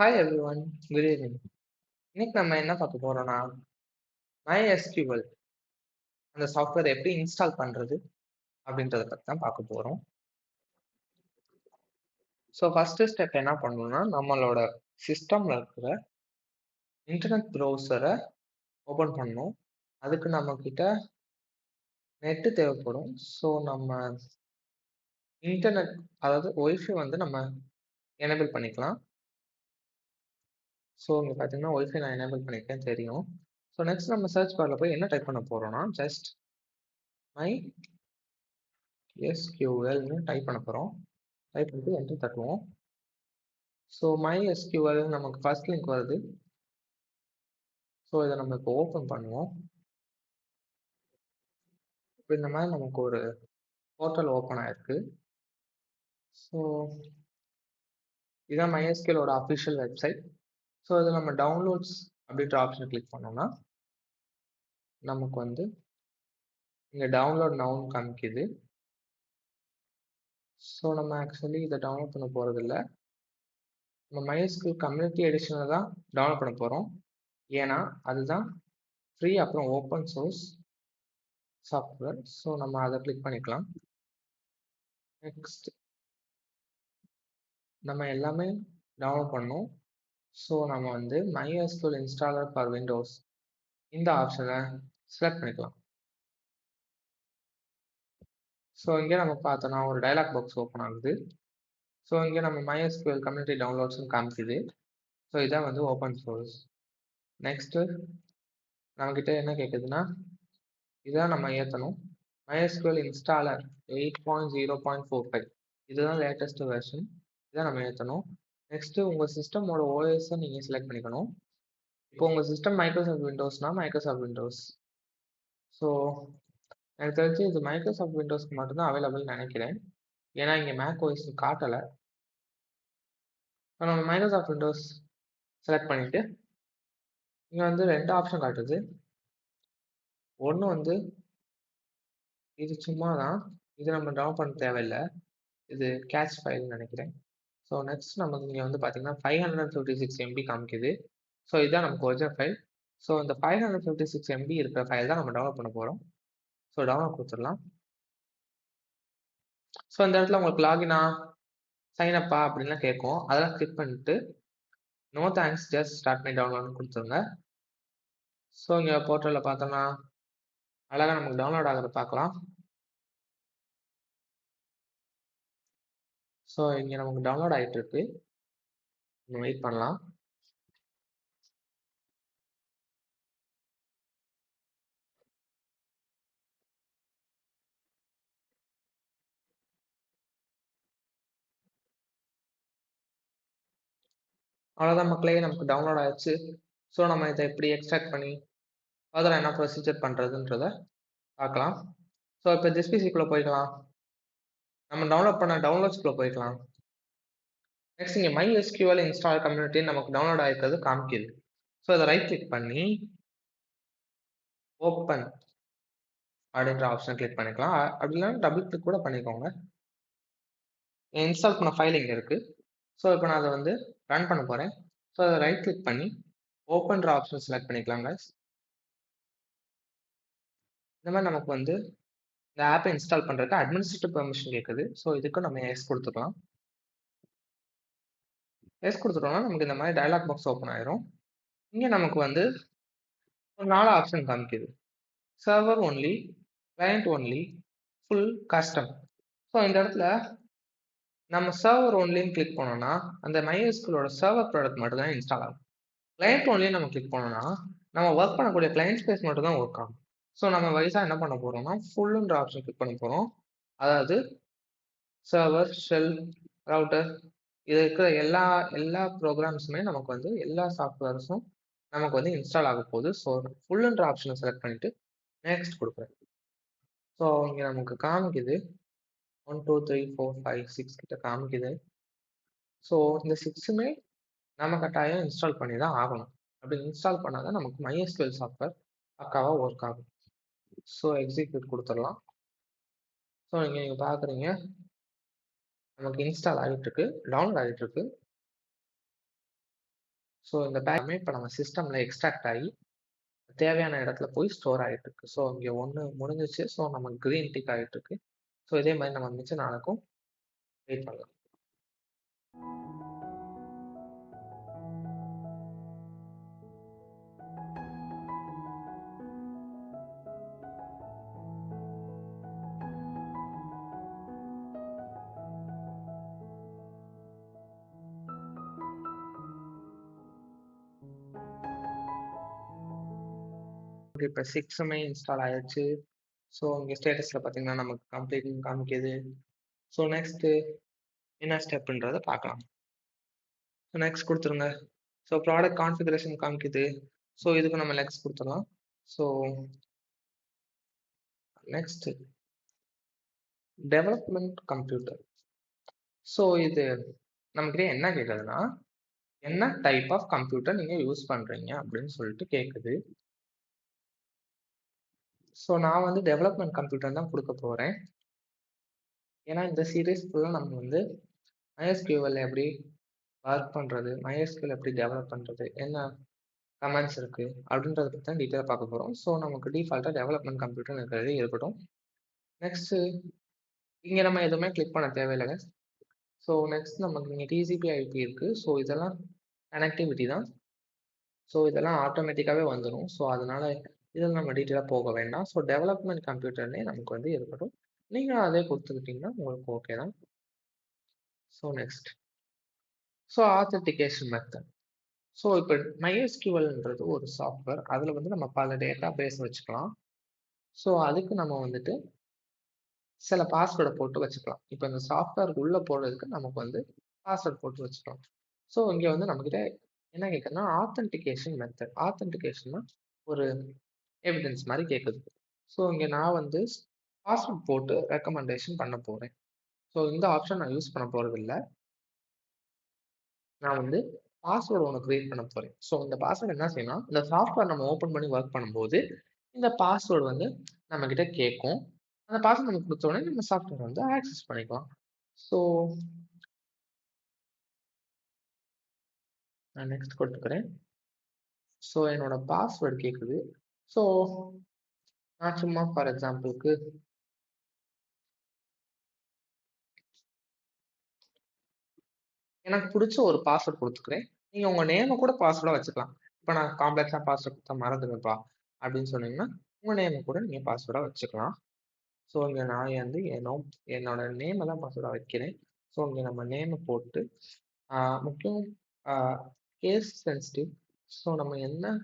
Hi everyone, good evening. இன்னைக்கு நம்ம என்ன பார்க்க போறோம்னா MySQL அந்த சாஃப்ட்வேர் எப்படி இன்ஸ்டால் பண்றது அப்படின்றத பத்தி தான் பார்க்க போறோம். ஸோ ஃபர்ஸ்ட் ஸ்டெப் என்ன பண்ணணும்னா நம்மளோட சிஸ்டம்ல இருக்கிற இன்டர்நெட் ப்ரௌசரை ஓபன் பண்ணணும். அதுக்கு நம்ம கிட்ட நெட் தேவைப்படும். ஸோ நம்ம இன்டர்நெட் அதாவது ஒய்ஃபை வந்து நம்ம எனேபிள் பண்ணிக்கலாம். ஸோ இங்க பார்த்தீங்கன்னா ஒய்ஃபை நான் எனேபிள் பண்ணிருக்கேன் தெரியும். ஸோ நெக்ஸ்ட் நம்ம சர்ச் பார்ல போய் என்ன டைப் பண்ண போறோம்னா ஜஸ்ட் MySQLன்னு டைப் பண்ண போறோம். டைப் பண்ணிட்டு என்டர் தட்டுவோம். ஸோ MySQL நமக்கு ஃபர்ஸ்ட் லிங்க் வருது. ஸோ இதை நம்ம இப்போ ஓப்பன் பண்ணுவோம். இப்போ இந்த மாதிரி நமக்கு ஒரு போர்ட்டல் ஓப்பன் ஆயிருக்கு. ஸோ இதான் MySQLோட அஃபிஷியல் வெப்சைட். ஸோ இதில் நம்ம டவுன்லோட்ஸ் அப்படின்ற ஆப்ஷன் கிளிக் பண்ணோம்னா நமக்கு வந்து இங்கே டவுன்லோட் நவுன்னு காமிக்குது. ஸோ நம்ம ஆக்சுவலி இதை டவுன்லோட் பண்ண போகிறது இல்லை. நம்ம MySQL கம்யூனிட்டி எடிஷனில் தான் டவுன்லோட் பண்ண போகிறோம். ஏன்னா அதுதான் ஃப்ரீ அப்புறம் ஓப்பன் சோர்ஸ் சாஃப்ட்வேர். ஸோ நம்ம அதை கிளிக் பண்ணிக்கலாம். நெக்ஸ்ட் நம்ம எல்லாமே டவுன்லோட் பண்ணோம். ஸோ நம்ம வந்து MySQL இன்ஸ்டாலர் ஃபார் விண்டோஸ் இந்த ஆப்ஷனை செலக்ட் பண்ணிக்கலாம். ஸோ இங்கே நம்ம பார்த்தோன்னா ஒரு டயலாக் பாக்ஸ் ஓப்பன் ஆகுது. ஸோ இங்கே நம்ம MySQL கம்யூனிட்டி டவுன்லோட்ஸ்னு காமிக்குது. ஸோ இதான் வந்து ஓப்பன் சோர்ஸ். நெக்ஸ்ட்டு நம்மக்கிட்ட என்ன கேட்குதுன்னா இதான் நம்ம ஏற்றணும். MySQL இன்ஸ்டாலர் 8.0.45 இதுதான் லேட்டஸ்ட் வெர்ஷன். இதான் நம்ம ஏற்றணும். நெக்ஸ்ட்டு உங்கள் சிஸ்டமோட ஓஎஸை நீங்கள் செலக்ட் பண்ணிக்கணும். இப்போ உங்கள் சிஸ்டம் மைக்ரோசாஃப்ட் விண்டோஸ்னா மைக்ரோசாஃப்ட் விண்டோஸ். ஸோ எனக்கு தெரிஞ்சு இது மைக்ரோசாஃப்ட் விண்டோஸ்க்கு மட்டும்தான் அவைலபிள்னு நினைக்கிறேன். ஏன்னா இங்கே மேக் ஓஎஸ் காட்டலை. இப்போ நம்ம மைக்ரோசாஃப்ட் விண்டோஸ் செலக்ட் பண்ணிவிட்டு இங்கே வந்து 2 ஆப்ஷன் காட்டுது. ஒன்று வந்து இது சும்மா தான், இது நம்ம டவுன் பண்ண தேவையில்லை, இது கேட்ச் ஃபைல்னு நினைக்கிறேன். ஸோ நெக்ஸ்ட் நமக்கு இங்கே வந்து பார்த்தீங்கன்னா 556 MB காமிக்குது. ஸோ இதுதான் நமக்கு ஒரிஜினல் ஃபைல். ஸோ இந்த 556 MB இருக்கிற ஃபைல் தான் நம்ம டவுன்லோட் பண்ண போகிறோம். ஸோ டவுன்லோட் கொடுத்துடலாம். ஸோ இந்த இடத்துல உங்களுக்கு லாகினா சைன் அப்பா அப்படின்லாம் கேட்கும். அதெல்லாம் கிளிக் பண்ணிட்டு no thanks just start my டவுன்லோட்னு கொடுத்துருங்க. ஸோ இங்கே போர்ட்டலில் பார்த்தோம்னா அழகாக நமக்கு டவுன்லோட் ஆகிறத பார்க்கலாம். ஸோ இங்கே நமக்கு டவுன்லோட் ஆகிட்டு இருக்கு. நம்ம வெயிட் பண்ணலாம். அவ்வளோதான் மக்களே, நமக்கு டவுன்லோட் ஆயிடுச்சு. ஸோ நம்ம இதை எப்படி எக்ஸ்ட்ராக்ட் பண்ணி ஃபர்தராக என்ன ப்ரொசீஜர் பண்ணுறதுன்றத பார்க்கலாம். ஸோ இப்போ திஸ்பிசிக்குள்ளே போய்க்கலாம். நம்ம டவுன்லோட் பண்ண டவுன்லோட்ஸ்குள்ளே போய்க்கலாம். நெக்ஸ்ட் இங்கே MySQL இன்ஸ்டால் கம்யூனிட்டி நமக்கு டவுன்லோட் ஆகிருக்கிறது காமிக்குது. ஸோ இதை ரைட் கிளிக் பண்ணி ஓப்பன் அப்படின்ற ஆப்ஷன் கிளிக் பண்ணிக்கலாம். அப்படி இல்லைன்னா டபுள் கிளிக் கூட பண்ணிக்கோங்க. இன்ஸ்டால் பண்ண ஃபைல் இங்கே இருக்குது. ஸோ இப்போ நான் அதை வந்து ரன் பண்ண போகிறேன். ஸோ அதை ரைட் கிளிக் பண்ணி ஓப்பன்ற ஆப்ஷன் செலக்ட் பண்ணிக்கலாம் guys. இந்த மாதிரி நமக்கு வந்து இந்த ஆப்பை இன்ஸ்டால் பண்ணுறதுக்கு அட்மினிஸ்ட்ரேட்டிவ் பெர்மிஷன் கேட்குது. ஸோ இதுக்கு நம்ம எஸ் கொடுத்துக்கலாம். எஸ் கொடுத்துட்டோம்னா நமக்கு இந்த மாதிரி டயலாக் பாக்ஸ் ஓப்பன் ஆயிரும். இங்கே நமக்கு வந்து ஒரு 4 ஆப்ஷன் காமிக்குது. Server only, client only, full, custom. So இந்த இடத்துல நம்ம சர்வர் ஒன்லின்னு கிளிக் பண்ணோம்னா அந்த MySQLோட சர்வர் ப்ராடக்ட் மட்டும் தான் இன்ஸ்டால் ஆகும். கிளையண்ட் ஒன்லின்னு நம்ம கிளிக் பண்ணோம்னா நம்ம ஒர்க் பண்ணக்கூடிய கிளையண்ட் ஸ்பேஸ் மட்டும் தான் ஒர்க் ஆகும். ஸோ நம்ம வயசாக என்ன பண்ண போகிறோம்னா ஃபுல்லுன்ற ஆப்ஷன் கிளிக் பண்ண போகிறோம். அதாவது சர்வர், ஷெல், ரவுட்டர் இது இருக்கிற எல்லா ப்ரோக்ராம்ஸுமே நமக்கு வந்து எல்லா சாஃப்ட்வேர்ஸும் நமக்கு வந்து இன்ஸ்டால் ஆக போகுது. ஸோ ஃபுல்லுன்ற ஆப்ஷனை செலக்ட் பண்ணிவிட்டு நெக்ஸ்ட் கொடுக்குறேன். ஸோ இங்கே நமக்கு காமிக்குது 1 2 3 4 5 6 கிட்ட காமிக்குது. ஸோ இந்த 6மே நம்ம கட்டாயம் இன்ஸ்டால் பண்ணி தான் ஆகணும். அப்படி இன்ஸ்டால் பண்ணால் தான் நமக்கு MySQL சாஃப்ட்வேர் பக்காவாக ஒர்க் ஆகும். ஸோ எக்ஸிக்யூட் கொடுத்துடலாம். ஸோ நீங்கள் பார்க்குறீங்க நமக்கு இன்ஸ்டால் ஆகிட்டு இருக்கு, டவுன்லோட் ஆகிட்டு இருக்கு. ஸோ இந்த பேக்மே இப்போ நம்ம சிஸ்டமில் எக்ஸ்ட்ராக்ட் ஆகி தேவையான இடத்துல போய் ஸ்டோர் ஆகிட்டு இருக்கு. ஸோ இங்கே ஒன்று முடிஞ்சிச்சு. ஸோ நமக்கு க்ரீன் டிக் ஆகிட்டு இருக்கு. ஸோ இதே மாதிரி நம்ம மிச்ச நாளுக்கும் வெயிட் பண்ணலாம். இப்போ 6மே இன்ஸ்டால் ஆயிடுச்சு. ஸோ இங்கே ஸ்டேட்டஸில் பார்த்தீங்கன்னா நமக்கு கம்ப்ளீட்னு காமிக்குது. ஸோ நெக்ஸ்ட்டு என்ன ஸ்டெப்புன்றதை பார்க்கலாம். ஸோ நெக்ஸ்ட் கொடுத்துருங்க. ஸோ ப்ராடக்ட் கான்ஃபிகரேஷன் காமிக்குது. ஸோ இதுக்கு நம்ம நெக்ஸ்ட் கொடுத்துடலாம். So next development computer. So இது நமக்கிட்ட என்ன கேட்குதுன்னா, என்ன டைப் ஆஃப் கம்ப்யூட்டர் நீங்கள் யூஸ் பண்ணுறீங்க அப்படின்னு சொல்லிட்டு கேட்குது. ஸோ நான் வந்து டெவலப்மெண்ட் கம்ப்யூட்டர் தான் கொடுக்க போகிறேன். ஏன்னா இந்த சீரீஸ் ஃபுல்லாக நம்ம வந்து MySQL எப்படி ஒர்க் பண்ணுறது, MySQL எப்படி டெவலப் பண்ணுறது, என்ன கமெண்ட்ஸ் இருக்குது அப்படின்றத பற்றி தான் டீட்டெயிலாக பார்க்க போகிறோம். ஸோ நமக்கு டிஃபால்ட்டாக டெவலப்மெண்ட் கம்ப்யூட்டர் இருக்கிறது இருக்கட்டும். நெக்ஸ்ட்டு இங்கே நம்ம எதுவுமே கிளிக் பண்ண தேவையில்லைங்க. ஸோ நெக்ஸ்ட் நமக்கு இங்கே TCP/IP இருக்குது. ஸோ இதெல்லாம் கனெக்டிவிட்டி தான். ஸோ இதெல்லாம் ஆட்டோமேட்டிக்காகவே வந்துடும். ஸோ அதனால் இதில் நம்ம டீட்டெயிலாக போக வேண்டாம். ஸோ டெவலப்மெண்ட் கம்ப்யூட்டர்னே நமக்கு வந்து இருக்கட்டும். நீங்கள் அதே கொடுத்துக்கிட்டிங்கன்னா உங்களுக்கு ஓகே தான். So next authentication method. So இப்போ MySQLன்றது ஒரு சாஃப்ட்வேர். அதில் வந்து நம்ம பல டேட்டா பேஸ் வச்சுக்கலாம். ஸோ அதுக்கு நம்ம வந்துட்டு சில பாஸ்வேர்டை போட்டு வச்சுக்கலாம். இப்போ இந்த சாஃப்ட்வேருக்கு உள்ளே போடுறதுக்கு நமக்கு வந்து பாஸ்வேர்ட் போட்டு வச்சுக்கலாம். ஸோ இங்கே வந்து நம்மக்கிட்ட என்ன கேட்குதுன்னா ஆத்தென்டிகேஷன் மெத்தட். ஆத்தென்டிகேஷன்னா ஒரு எவிடன்ஸ் மாதிரி கேட்குது. ஸோ இங்கே நான் வந்து பாஸ்வேர்ட் போட்டு ரெக்கமெண்டேஷன் பண்ண போகிறேன். ஸோ இந்த ஆப்ஷன் நான் யூஸ் பண்ண போகிறது இல்லை. நான் வந்து பாஸ்வேர்டு ஒன்று கிரியேட் பண்ண போகிறேன். ஸோ இந்த பாஸ்வேர்டு என்ன செய்யணும், இந்த சாஃப்ட்வேர் நம்ம ஓப்பன் பண்ணி ஒர்க் பண்ணும்போது இந்த பாஸ்வேர்டு வந்து நம்மக்கிட்ட கேட்கும். அந்த பாஸ்வேர்டு நம்ம கொடுத்த உடனே நம்ம சாஃப்ட்வேர் வந்து ஆக்சஸ் பண்ணிக்கலாம். ஸோ நான் நெக்ஸ்ட் கொடுத்துக்கிறேன். ஸோ என்னோட பாஸ்வேர்டு கேட்குது. ஸோ நான் சும்மா ஃபார் எக்ஸாம்பிளுக்கு எனக்கு பிடிச்ச ஒரு பாஸ்வேர்ட் கொடுத்துக்கிறேன். நீங்கள் உங்கள் நேமை கூட பாஸ்வேர்டாக வச்சுக்கலாம். இப்போ நான் காம்ப்ளெக்ஸாக பாஸ்வேர்ட் கொடுத்தா மறந்துடுப்பா அப்படின்னு சொன்னீங்கன்னா உங்கள் நேமை கூட நீங்கள் பாஸ்வேர்டாக வச்சுக்கலாம். ஸோ இங்கே நான் வந்து என்னோட நேமை தான் பாஸ்வேர்டாக வைக்கிறேன். ஸோ இங்கே நம்ம நேமை போட்டு முக்கியம் கேஸ் சென்சிட்டிவ். ஸோ நம்ம என்ன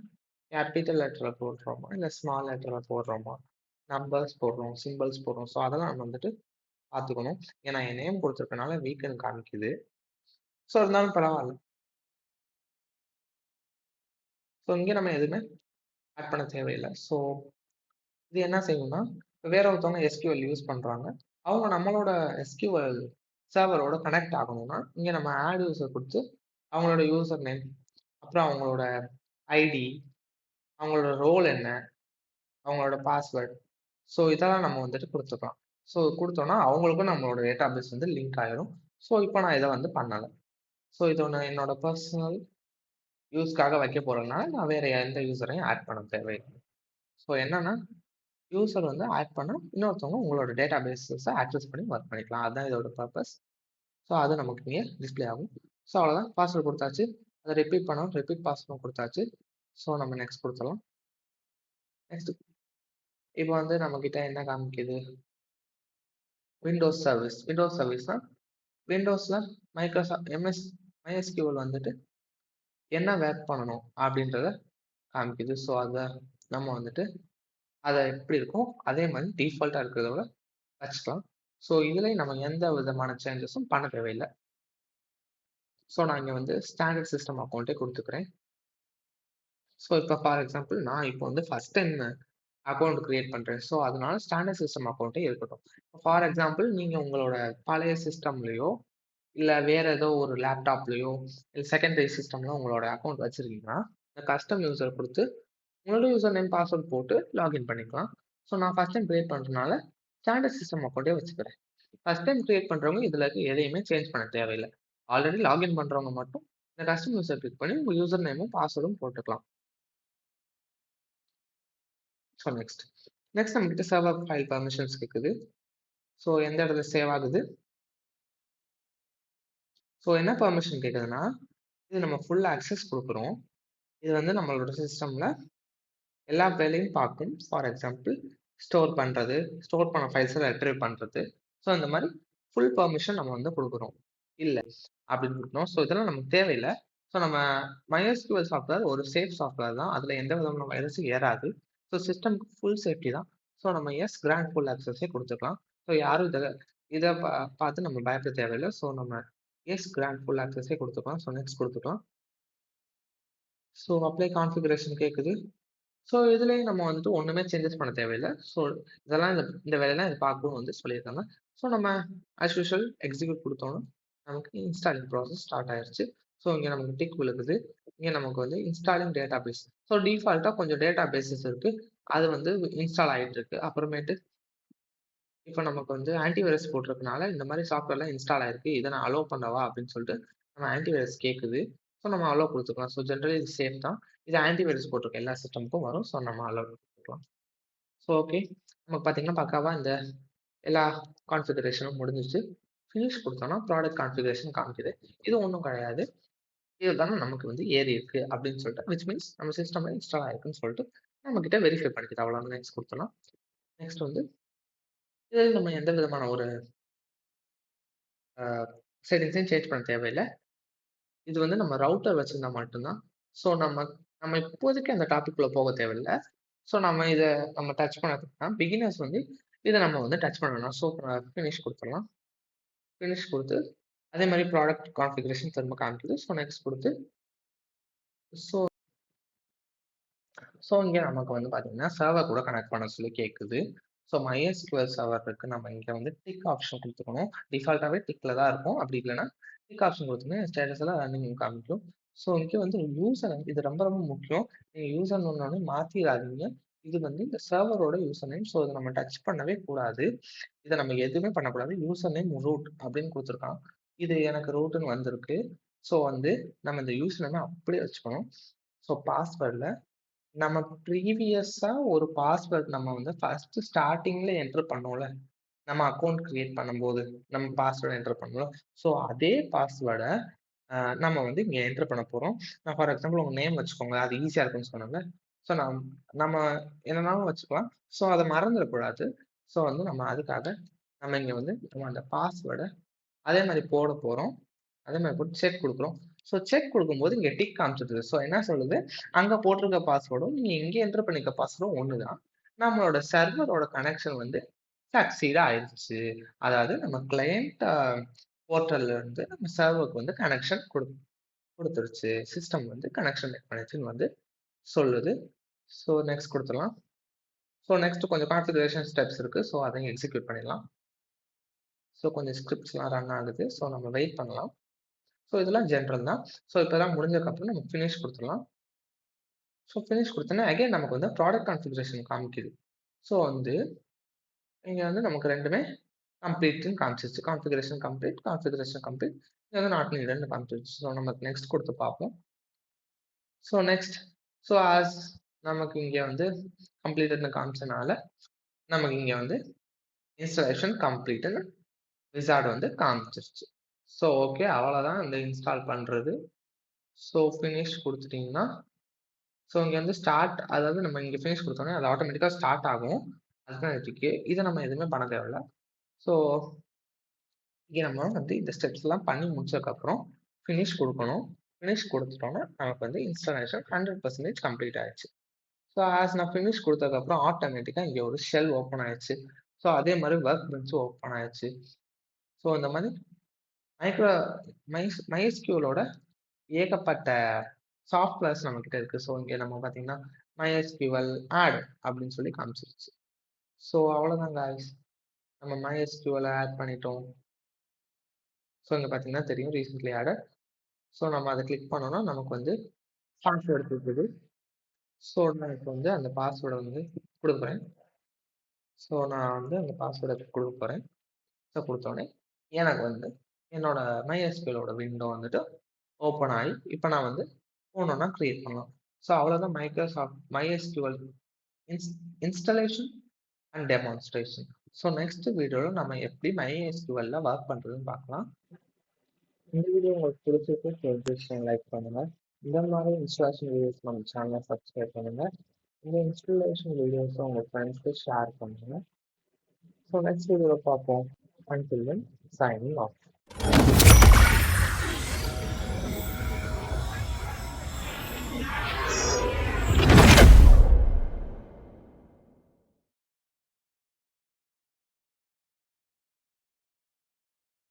கேபிட்டல் லெட்டரில் போடுறோமா இல்லை ஸ்மால் லெட்டரில் போடுறோமா, நம்பர்ஸ் போடுறோம், சிம்பிள்ஸ் போடுறோம். ஸோ அதெல்லாம் நம்ம வந்துட்டு பார்த்துக்கணும். ஏன்னா என் நேம் கொடுத்துருக்கனால வீக்குன்னு காமிக்குது. ஸோ இருந்தாலும் பரவாயில்ல. ஸோ இங்கே நம்ம எதுவுமே ஆட் பண்ண தேவையில்லை. ஸோ இது என்ன செய்யணும்னா, வேற ஒருத்தவங்க SQL யூஸ் பண்ணுறாங்க. அவங்க நம்மளோட SQL சர்வரோட கனெக்ட் ஆகணும்னா இங்கே நம்ம ஆட் யூசர் கொடுத்து அவங்களோட யூசர் நேம், அப்புறம் அவங்களோட ஐடி, அவங்களோட ரோல் என்ன, அவங்களோட பாஸ்வேர்ட், ஸோ இதெல்லாம் நம்ம வந்துட்டு கொடுத்துக்கலாம். ஸோ கொடுத்தோன்னா அவங்களுக்கும் நம்மளோட டேட்டா பேஸ் வந்து லிங்க் ஆகிடும். ஸோ இப்போ நான் இதை வந்து பண்ணலை. ஸோ இது ஒன்று என்னோட பர்சனல் யூஸ்க்காக வைக்க போகிறதுனால நான் வேறு எந்த யூஸரையும் ஆட் பண்ண தேவையில்லை. ஸோ என்னென்னா யூஸர் வந்து ஆட் பண்ண இன்னொருத்தவங்க உங்களோட டேட்டா பேஸஸை ஆக்சஸ் பண்ணி ஒர்க் பண்ணிக்கலாம். அதுதான் இதோட பர்பஸ். ஸோ அது நமக்கு இங்கே டிஸ்பிளே ஆகும். ஸோ அவ்வளோதான், பாஸ்வேர்டு கொடுத்தாச்சு. அதை ரிப்பீட் பண்ணோம், ரிப்பீட் பாஸ்வேர்டு கொடுத்தாச்சு. ஸோ நம்ம நெக்ஸ்ட் கொடுத்துடலாம். நெக்ஸ்ட் இப்போ வந்து நம்மக்கிட்ட என்ன காமிக்குது, விண்டோஸ் சர்வீஸ். விண்டோஸ் சர்வீஸ்னா விண்டோஸில் MySQL வந்துட்டு என்ன ஒர்க் பண்ணணும் அப்படின்றத காமிக்குது. ஸோ அதை நம்ம வந்துட்டு அதை எப்படி இருக்கும் அதே மாதிரி டிஃபால்ட்டாக இருக்கிறதோட வச்சுக்கலாம். ஸோ இதுலேயும் நம்ம எந்த விதமான சேஞ்சஸும் பண்ண தேவையில்லை. ஸோ நான் இங்கே வந்து ஸ்டாண்டர்ட் சிஸ்டம் அக்கௌண்ட்டே கொடுத்துக்கிறேன். ஸோ இப்போ ஃபார் எக்ஸாம்பிள் நான் இப்போ வந்து ஃபஸ்ட் டைம் அக்கௌண்ட் க்ரியேட் பண்ணுறேன். ஸோ அதனால ஸ்டாண்டர்ட் சிஸ்டம் அக்கௌண்ட்டே இருக்கட்டும். ஃபார் எக்ஸாம்பிள் நீங்கள் உங்களோட பழைய சிஸ்டம்லேயோ இல்லை வேறு ஏதோ ஒரு லேப்டாப்லேயோ இல்லை செகண்டரி சிஸ்டம்ல உங்களோட அக்கௌண்ட் வச்சுருக்கீங்கன்னா இந்த கஸ்டம் யூசர் கொடுத்து உங்களோட யூசர் நேம் பாஸ்வேர்ட் போட்டு லாகின் பண்ணிக்கலாம். ஸோ நான் ஃபஸ்ட் டைம் க்ரியேட் பண்ணுறதுனால ஸ்டாண்டர்ட் சிஸ்டம் அக்கௌண்ட்டே வச்சுக்கிறேன். ஃபஸ்ட் டைம் க்ரியேட் பண்ணுறவங்க இதில் எதையுமே சேஞ்ச் பண்ண தேவையில்லை. ஆல்ரெடி லாகின் பண்ணுறவங்க மட்டும் இந்த கஸ்டம் யூசர் கிளிக் பண்ணி உங்க யூசர் நேமும் பாஸ்வேர்டும் போட்டுக்கலாம். ஸோ நெக்ஸ்ட் நம்ம கிட்ட சர்வர் ஃபைல் பர்மிஷன்ஸ் கேக்குது. ஸோ எந்த இடத்துல சேவ் ஆகுது. ஸோ என்ன பர்மிஷன் கேக்குதுன்னா, இது நம்ம ஃபுல் ஆக்சஸ் கொடுக்குறோம். இது வந்து நம்மளோட சிஸ்டம்ல எல்லா வேலையும் பார்க்கும். ஃபார் எக்ஸாம்பிள் ஸ்டோர் பண்ண ஃபைல்ஸை ரெட்ரீவ் பண்றது. ஸோ இந்த மாதிரி ஃபுல் பர்மிஷன் நம்ம வந்து கொடுக்குறோம். இல்லை அப்படின்னு கொடுக்கணும். ஸோ இதெல்லாம் நமக்கு தேவையில்லை. ஸோ நம்ம MySQL சாஃப்ட்வேர் ஒரு சேஃப் சாஃப்ட்வேர் தான். அதில் எந்த விதமான வைரஸும் ஏறாது. ஸோ சிஸ்டம்க்கு ஃபுல் சேஃப்டி தான். ஸோ நம்ம கிராண்ட் ஃபுல் ஆக்சஸே கொடுத்துக்கலாம். ஸோ யாரும் இதை பார்த்து நம்ம பயப்பட தேவையில்லை. ஸோ நம்ம கிராண்ட் ஃபுல் ஆக்சஸே கொடுத்துக்கலாம். ஸோ நெக்ஸ்ட் கொடுத்துக்கலாம். ஸோ அப்ளை கான்ஃபிகரேஷன் கேட்குது. ஸோ இதுலேயும் நம்ம வந்துட்டு ஒன்றுமே சேஞ்சஸ் பண்ண தேவையில்லை. ஸோ இதெல்லாம் இந்த வேலையெல்லாம் இது பார்க்கணும்னு வந்து சொல்லியிருக்காங்க. ஸோ நம்ம ஆஸ் யூஷுவல் எக்ஸிக்யூட் கொடுத்தோன்னா நமக்கு இன்ஸ்டாலிங் ப்ராசஸ் ஸ்டார்ட் ஆயிடுச்சு. ஸோ இங்கே நமக்கு டிக் விழுகுது. இங்கே நமக்கு வந்து இன்ஸ்டாலிங் டேட்டா பேஸ். ஸோ டிஃபால்ட்டாக கொஞ்சம் டேட்டா பேசஸ் இருக்குது. அது வந்து இன்ஸ்டால் ஆகிட்டு இருக்கு. அப்புறமேட்டு இப்போ நமக்கு வந்து ஆன்டிவைரஸ் போட்டிருக்கனால இந்த மாதிரி சாஃப்ட்வேர்லாம் இன்ஸ்டால் ஆயிருக்கு. இதை நான் அலோவ் பண்ணவா அப்படின்னு சொல்லிட்டு நம்ம ஆன்டிவைரஸ் கேட்குது. ஸோ நம்ம அலோவ் கொடுத்துக்கலாம். ஸோ ஜென்ரலி இது சேஃப் தான். இது ஆன்டிவைரஸ் போட்டிருக்க எல்லா சிஸ்டமுக்கும் வரும். ஸோ நம்ம அலோவ் கொடுத்துக்கலாம். ஸோ ஓகே, நமக்கு பார்த்தீங்கன்னா பக்காவா இந்த எல்லா கான்ஃபிகரேஷனும் முடிஞ்சிச்சு. ஃபினிஷ் கொடுத்தோம்னா ப்ராடக்ட் கான்ஃபிகரேஷன் காமிக்குது. இது ஒன்றும் கிடையாது. இதுதானே நமக்கு வந்து ஏறி இருக்கு அப்படின்னு சொல்லிட்டு, விச் மீன்ஸ் நம்ம சிஸ்டம்ல இன்ஸ்டால் ஆயிருக்குன்னு சொல்லிட்டு நம்ம கிட்ட வெரிஃபை பண்ணிக்குது. அவ்வளோ நெக்ஸ்ட் கொடுத்தோம்னா நெக்ஸ்ட் வந்து இதில் நம்ம எந்த விதமான ஒரு செட்டிங்ஸையும் சேஞ்ச் பண்ண தேவையில்லை. இது வந்து நம்ம ரவுட்டர் வச்சிருந்தா மட்டும்தான். ஸோ நம்ம இப்போதைக்கு அந்த டாபிக்குள்ள போக தேவையில்லை. ஸோ நம்ம டச் பண்ணதுன்னா பிகினர்ஸ் வந்து இதை நம்ம வந்து டச் பண்ணணும். ஸோ ஃபினிஷ் கொடுத்துடலாம். ஃபினிஷ் கொடுத்து அதே மாதிரி ப்ராடக்ட் கான்ஃபிகரேஷன் திரும்ப காமிக்குது. ஸோ நெக்ஸ்ட் கொடுத்து ஸோ இங்கே நமக்கு வந்து பார்த்தீங்கன்னா சர்வர் கூட கனெக்ட் பண்ண சொல்லி கேட்குது. ஸோ MySQL சர்வர் இருக்கு. நம்ம இங்கே வந்து டிக் ஆப்ஷன் கொடுத்துக்கணும். டிஃபால்ட்டாகவே டிக்கில் தான் இருக்கும். அப்படி இல்லைன்னா டிக் ஆப்ஷன் கொடுத்தோம்னா ஸ்டேட்டஸ் எல்லாம் ரன்னிங் காமிக்கும். ஸோ இங்கே வந்து யூசர் இது ரொம்ப ரொம்ப முக்கியம். நீங்கள் யூசர் ஒன்று மாற்றிடாதீங்க. இது வந்து இந்த சர்வரோட யூசர் நேம். ஸோ இதை நம்ம டச் பண்ணவே கூடாது. இதை நம்ம எதுவுமே பண்ணக்கூடாது. யூசர் நேம் ரூட் அப்படின்னு கொடுத்துருக்கான். இது எனக்கு ரூட்டுன்னு வந்திருக்கு. ஸோ வந்து நம்ம இந்த யூசர் நேமை அப்படியே வச்சுக்கணும். ஸோ பாஸ்வேர்டில் நம்ம ப்ரீவியஸா ஒரு பாஸ்வேர்ட் நம்ம வந்து ஃபர்ஸ்ட் ஸ்டார்டிங்ல என்டர் பண்ணோம்ல, நம்ம அக்கௌண்ட் கிரியேட் பண்ணும்போது நம்ம பாஸ்வேர்டு என்டர் பண்ணுவோம். ஸோ அதே பாஸ்வேர்டை நம்ம வந்து இங்க என்டர் பண்ண போறோம். நான் ஃபார் எக்ஸாம்பிள் உங்க நேம் வச்சுக்கோங்க. அது ஈஸியா இருக்கும்னு சொன்னாங்க. ஸோ நம்ம என்னன்னாலும் வச்சுக்கலாம். ஸோ அதை மறந்துடக்கூடாது. ஸோ வந்து நம்ம அதுக்காக நம்ம இங்க வந்து நம்ம அந்த பாஸ்வேர்டை அதே மாதிரி போட போறோம். அதே மாதிரி போட்டு செக் கொடுக்குறோம். ஸோ செக் கொடுக்கும்போது இங்கே டிக் காமிச்சிருது. ஸோ என்ன சொல்லுது, அங்கே போட்டிருக்க பாஸ்வேர்டும் நீங்கள் இங்கே என்டர் பண்ணிக்க பாஸ்வேர்டும் ஒன்று தான். நம்மளோட சர்வரோட கனெக்ஷன் வந்து சக்சீட் ஆயிடுச்சு. அதாவது நம்ம கிளையண்ட் போர்ட்டல்ல இருந்து நம்ம சர்வருக்கு வந்து கனெக்ஷன் கொடுத்துருச்சு. சிஸ்டம் வந்து கனெக்ஷன் மேக் பண்ணிச்சுன்னு வந்து சொல்லுது. ஸோ நெக்ஸ்ட் கொடுத்துடலாம். ஸோ நெக்ஸ்ட் கொஞ்சம் கான்ஃபிகரேஷன் ஸ்டெப்ஸ் இருக்கு. ஸோ அதையும் எக்ஸிக்யூட் பண்ணிடலாம். ஸோ கொஞ்சம் ஸ்கிரிப்ட்ஸ்லாம் ரன் ஆகுது. ஸோ நம்ம வெயிட் பண்ணலாம். ஸோ இதெல்லாம் ஜென்ரல் தான். ஸோ இப்போதான் முடிஞ்சதுக்கப்புறம் நம்ம ஃபினிஷ் கொடுத்துடலாம். ஸோ ஃபினிஷ் கொடுத்தோன்னா அகைன் நமக்கு வந்து ப்ராடக்ட் கான்ஃபிகரேஷன் காமிக்குது. ஸோ வந்து இங்கே வந்து நமக்கு ரெண்டுமே கம்ப்ளீட்னு காமிச்சிருச்சு. Configuration complete, configuration complete. இது வந்து நாட் நீடட்னு காமிச்சிருச்சு. ஸோ நமக்கு நெக்ஸ்ட் கொடுத்து பார்ப்போம். ஸோ நெக்ஸ்ட் ஆஸ் நமக்கு இங்கே வந்து கம்ப்ளீட்டட்னு காமிச்சனால நமக்கு இங்கே வந்து இன்ஸ்டாலேஷன் கம்ப்ளீட்னு விசார்ட் வந்து காமிச்சிருச்சு. ஸோ ஓகே, அவ்வளோதான் இந்த இன்ஸ்டால் பண்ணுறது. ஸோ ஃபினிஷ் கொடுத்துட்டிங்கன்னா ஸோ இங்கே வந்து ஸ்டார்ட், அதாவது நம்ம இங்கே ஃபினிஷ் கொடுத்தோன்னே அது ஆட்டோமேட்டிக்காக ஸ்டார்ட் ஆகும். அதுதான் இருக்கு. இதை நம்ம எதுவுமே பண்ண தேவையில்ல. ஸோ இங்கே நம்ம வந்து இந்த ஸ்டெப்ஸ் எல்லாம் பண்ணி முடிச்சதுக்கப்புறம் ஃபினிஷ் கொடுக்கணும். ஃபினிஷ் கொடுத்துட்டோன்னா நமக்கு வந்து இன்ஸ்டாலேஷன் 100% கம்ப்ளீட் ஆயிடுச்சு. ஸோ ஆஸ் நான் ஃபினிஷ் கொடுத்ததுக்கப்புறம் ஆட்டோமேட்டிக்காக இங்கே ஒரு ஷெல் ஓப்பன் ஆயிடுச்சு. ஸோ அதே மாதிரி ஒர்க் பெஞ்சும் ஓப்பன் ஆயிடுச்சு. ஸோ இந்த மாதிரி MySQLோட ஏகப்பட்ட சாஃப்ட்வேர்ஸ் நம்ம கிட்ட இருக்கு. ஸோ இங்கே நம்ம பார்த்தீங்கன்னா MySQL ஆட் அப்படின்னு சொல்லி காமிச்சிருச்சு. ஸோ அவ்வளோதான் guys, நம்ம MySQL ஆட் பண்ணிட்டோம். ஸோ இங்கே பார்த்தீங்கன்னா தெரியும் ரீசென்ட்லி ஆடட். ஸோ நம்ம அதை கிளிக் பண்ணோம்னா நமக்கு வந்து பாஸ்வேர்டு கொடுக்குது. ஸோ நான் இப்போ வந்து அந்த பாஸ்வேர்டை வந்து கொடுக்குறேன். ஸோ நான் வந்து அந்த பாஸ்வேர்டை கொடுக்க போகிறேன். ஸோ கொடுத்தோடனே எனக்கு வந்து என்னோட MySQLோட விண்டோ வந்துட்டு ஓப்பன் ஆகி இப்போ நான் வந்து ஒன்று கிரியேட் பண்ணலாம். ஸோ அவ்வளோதான் Microsoft MySQL installation and demonstration. So next வீடியோவில் நம்ம எப்படி MySQLல ஒர்க் பண்ணுறதுன்னு பார்க்கலாம். இந்த வீடியோ உங்களுக்கு பிடிச்சிருக்கு லைக் பண்ணுங்கள். இந்த மாதிரி இன்ஸ்டாலேஷன் வீடியோஸ் நம்ம சேனலை சப்ஸ்கிரைப் பண்ணுங்கள். இந்த இன்ஸ்டலேஷன் வீடியோஸை உங்கள் ஃப்ரெண்ட்ஸ்க்கு ஷேர் பண்ணுங்கள். ஸோ நெக்ஸ்ட் வீடியோவில் பார்ப்போம். Until then, signing off.